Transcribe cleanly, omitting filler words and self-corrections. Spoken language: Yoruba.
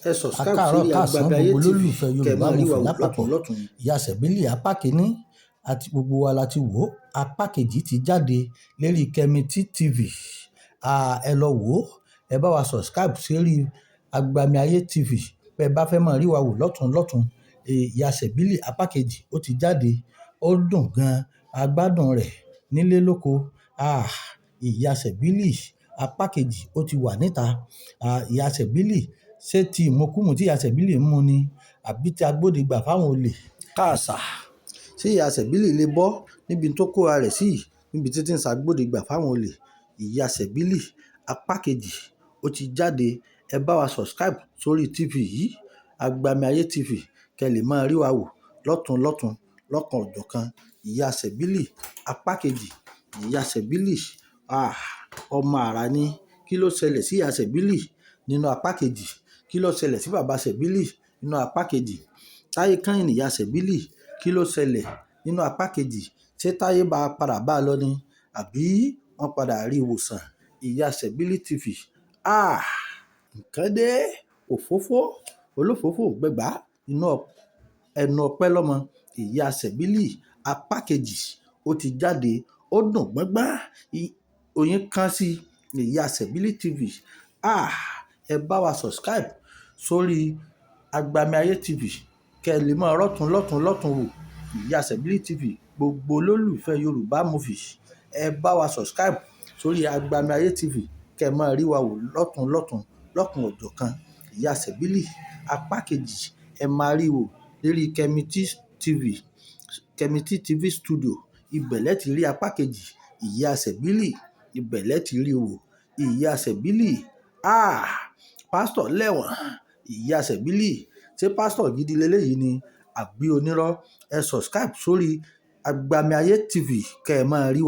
Ẹ subscribe Akáàárọ̀ sórí káàsán Agbami Ayé gbogbo TV olólùfẹ́ kẹ́ ẹ Yorùbá máa rí wa Movie wò lápapọ̀. lọ́tùn-lọ́tùn. Ìyá Sẹ̀bílì apá kìíní àti gbogbo wa la ti wò ó. Apá kejì ti jáde lérí Kẹ́mítì TV. Ẹ lọ wò ó. Ẹ bá wa subscribe sórí Agbami Ayé TV. Bẹ́ ẹ bá fẹ́ máa rí wa wò lọ́tùn-lọ́tùn. Ìyá Sẹ̀bílì apá kejì ó ti jáde. Ó dùn gan-an. A gbádùn rẹ̀ nílé lóko. Ìyá Sẹ̀bílì apá kejì ó ti wà níta. Ìyá Sẹ̀bílì ṣé ti ìmukúmu tí Ìyá Sẹ̀bílì ń mu ni àbí ti agbódegbà fáwọn olè? Káàsà. Ṣé Ìyá Sẹ̀bílì lè bọ́ níbi tó kóra rẹ̀ sí níbi tí ń ṣàgbódegbà fáwọn olè? Ìyá Sẹ̀bílì apá kejì ó ti jáde. Ẹ bá wa subscribe sórí TV yìí, Agbami Ayé TV, kẹ́ lè máa rí wa wò lọ́tùn-lọ́tùn, lọ́kan-ò-jọ̀kan. Ìyá Sẹ̀bílì apá kejì. Ìyá Sẹ̀bílì, ọmọ àrà ni. Kí ló ṣẹlẹ̀ sí Ìyá Sẹ̀bílì nínú apá kejì? Kí ló ṣẹlẹ̀ sí bàbá Sẹ̀bílì nínú apá kejì? Táyé Kẹ́hìnní Ìyá Sẹ̀bílì, kí ló ṣẹlẹ̀ nínú apá kejì? Ṣé Táyé bá padà bá a lọ ni? Àbí wọ́n padà rí ìwòsàn? Ìyá Sẹ̀bílì TV. Nǹkan dé. Òfófó olófófó ò gbẹgbà ẹnu ọpẹ́ lọ́mọ. Ìyá Sẹ̀bílì apá kejì ó ti jáde. Ó dùn gbọ́ngbọ́n. Oyin kan sí Ìyá Sẹ̀bílì TV. Ẹ bá wa subscribe sórí Agbami Ayé TV kẹ́ lè máa rọ́tùn-lọ́tùn wò. Ìyá Sẹ̀bílì TV, gbogbo olólùfẹ́ Yorùbá Movie, ẹ bá wa subscribe sórí Agbami Ayé TV kẹ́ máa rí wa wò lọ́tùn-lọ́tùn, lọ́kan-ò-jọ̀kan. Ìyá Sẹ̀bílì apá kejì ẹ máa rí wò lérí Kẹ́mítì TV Studio. Ibẹ̀ lẹ ti rí apá kejì. Ìyá Sẹ̀bílì, ibẹ̀ lẹ ti rí wò. Ìyá Sẹ̀bílì, pásítọ̀ lẹ́wọ̀n. Ìyá Sẹ̀bílì, ṣé pásítọ̀ gidi leléyìí ni àbí onírọ́? Ẹ subscribe sórí Agbami Ayé TV kẹ́ máa rí wa.